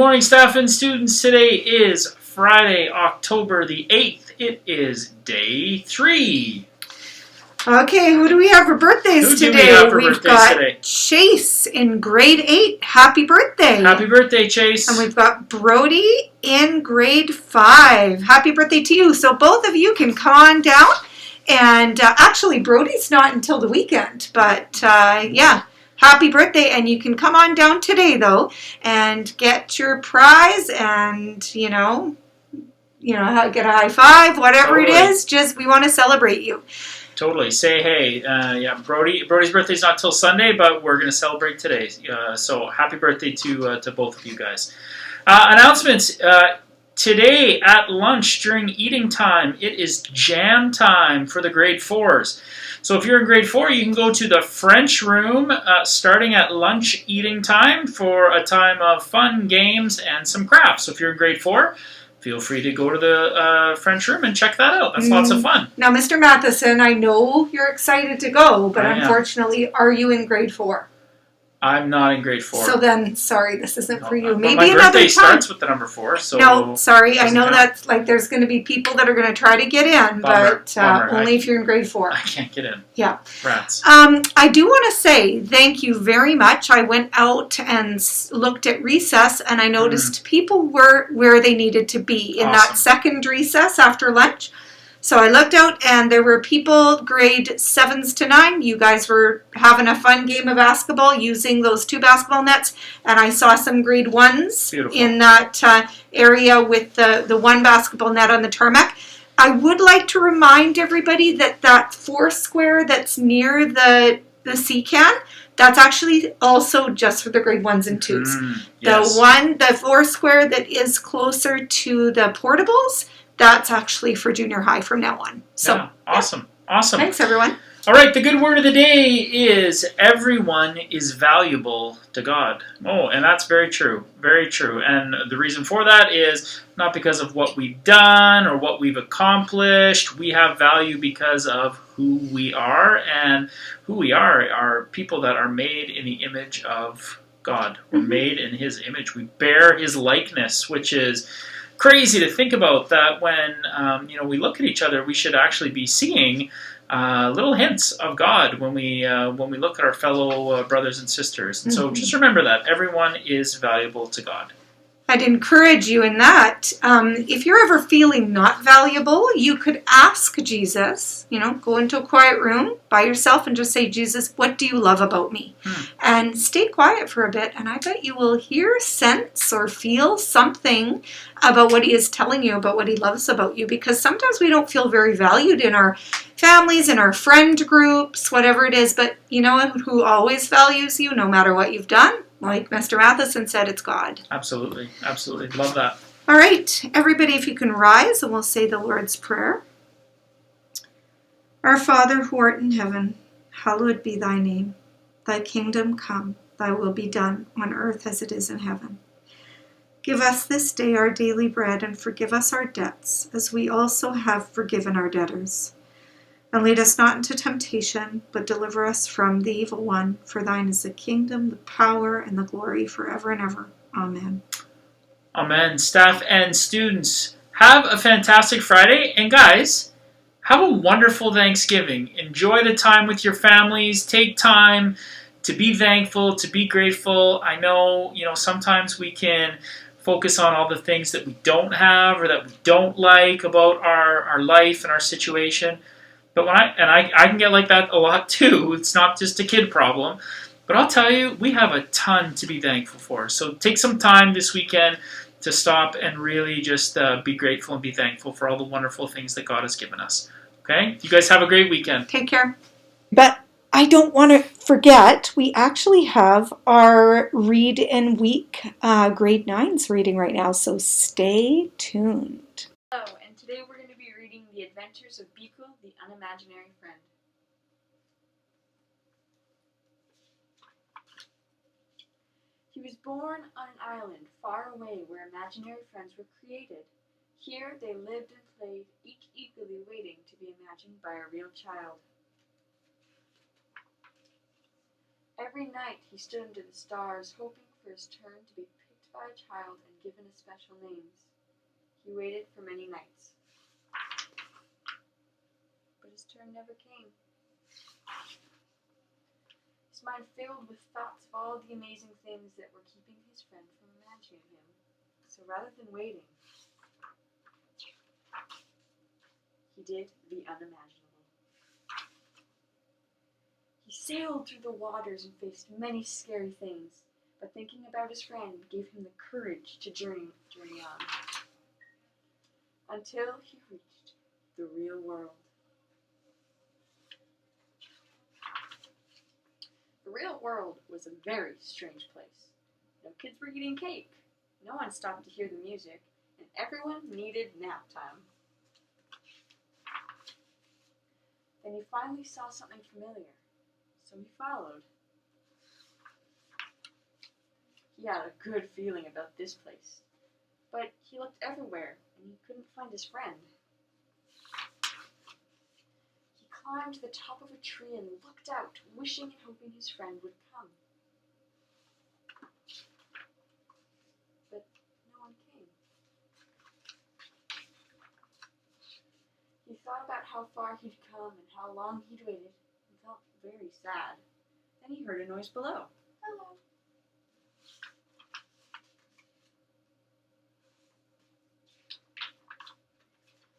morning, staff and students. Today is Friday, October the 8th. It is day 3. Okay, who do we have for birthdays Who today? do we have for We've birthdays got today? Chase in grade 8. Happy birthday. Happy birthday, Chase. And we've got Brody in grade 5. Happy birthday to you. So both of you can come on down. And actually, Brody's not until the weekend. But yeah, happy birthday. And you can come on down today, though, and get your prize and, get a high five, whatever Totally. it is. Just, we want to celebrate you. Totally. Say hey. Brody's birthday is not till Sunday, but we're going to celebrate today. So happy birthday to both of you guys. Announcements. Today at lunch during eating time, it is jam time for the grade 4s. So if you're in grade 4, you can go to the French room starting at lunch eating time for a time of fun, games, and some crafts. So if you're in grade 4, feel free to go to the French room and check that out. That's lots of fun. Now, Mr. Matheson, I know you're excited to go, but I am. Unfortunately, are you in grade 4? I'm not in grade 4. So then, sorry, this isn't for you. But Maybe my another birthday time. starts with the number 4. So No, sorry. I know count. that's like there's going to be people that are going to try to get in, Bummer. only if you're in grade 4. I can't get in. Yeah. Rats. I do want to say thank you very much. I went out and looked at recess, and I noticed people were where they needed to be in that second recess after lunch. So I looked out, and there were people grade 7s to 9. You guys were having a fun game of basketball using those 2 basketball nets, and I saw some grade 1s Beautiful. in that area with the 1 basketball net on the tarmac. I would like to remind everybody that 4 square that's near the sea can, that's actually also just for the grade 1s and 2s. Yes. The 4 square that is closer to the portables, that's actually for junior high from now on. So, yeah, awesome. Awesome. Thanks, everyone. All right, the good word of the day is everyone is valuable to God. Oh, and that's very true. Very true. And the reason for that is not because of what we've done or what we've accomplished. We have value because of who we are, and who we are people that are made in the image of God. We're made in His image. We bear His likeness, which is crazy to think about, that when we look at each other, we should actually be seeing little hints of God when we look at our fellow brothers and sisters. And so just remember that everyone is valuable to God. I'd encourage you in that. If you're ever feeling not valuable, you could ask Jesus, go into a quiet room by yourself and just say, Jesus, what do you love about me? And stay quiet for a bit, and I bet you will hear, sense, or feel something about what He is telling you, about what He loves about you, because sometimes we don't feel very valued in our families, in our friend groups, whatever it is, but you know who always values you no matter what you've done? Like Mr. Matheson said, it's God. Absolutely. Absolutely. Love that. All right, everybody, if you can rise, and we'll say the Lord's Prayer. Our Father, who art in heaven, hallowed be thy name. Thy kingdom come, thy will be done, on earth as it is in heaven. Give us this day our daily bread, and forgive us our debts, as we also have forgiven our debtors. And lead us not into temptation, but deliver us from the evil one. For thine is the kingdom, the power, and the glory forever and ever. Amen. Amen. Staff and students, have a fantastic Friday. And guys, have a wonderful Thanksgiving. Enjoy the time with your families. Take time to be thankful, to be grateful. I know, sometimes we can focus on all the things that we don't have or that we don't like about our life and our situation. But I can get like that a lot too. It's not just a kid problem. But I'll tell you, we have a ton to be thankful for. So take some time this weekend to stop and really just be grateful and be thankful for all the wonderful things that God has given us. Okay? You guys have a great weekend. Take care. But I don't want to forget, we actually have our Read in Week grade 9s reading right now. So stay tuned. Hello, and today we're going to be reading The Adventures of Biko, the Unimaginary Friend. He was born on an island far away where imaginary friends were created. Here they lived and played, each eagerly waiting to be imagined by a real child. Every night he stood under the stars, hoping for his turn to be picked by a child and given especial names. He waited for many nights, but his turn never came. His mind filled with thoughts of all the amazing things that were keeping his friend from imagining him. So rather than waiting, he did the unimaginable. He sailed through the waters and faced many scary things, but thinking about his friend gave him the courage to journey on, until he reached the real world. The real world was a very strange place. No kids were eating cake, no one stopped to hear the music, and everyone needed nap time. Then he finally saw something familiar, so he followed. He had a good feeling about this place, but he looked everywhere and he couldn't find his friend. He climbed to the top of a tree and looked out, wishing and hoping his friend would come. But no one came. He thought about how far he'd come and how long he'd waited and felt very sad. Then he heard a noise below. Hello.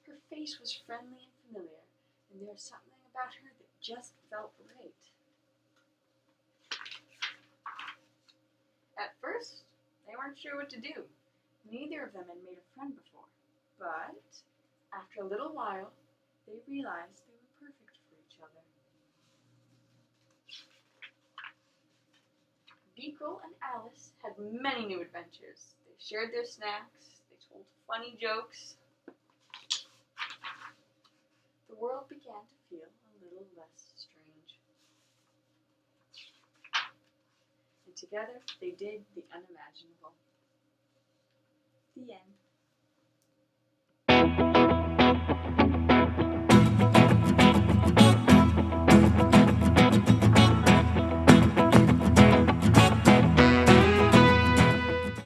Her face was friendly and familiar, and there was something about her that just felt right. At first, they weren't sure what to do. Neither of them had made a friend before. But after a little while, they realized they were perfect for each other. Beagle and Alice had many new adventures. They shared their snacks, they told funny jokes. The world began to feel a little less strange. And together they did the unimaginable. The end.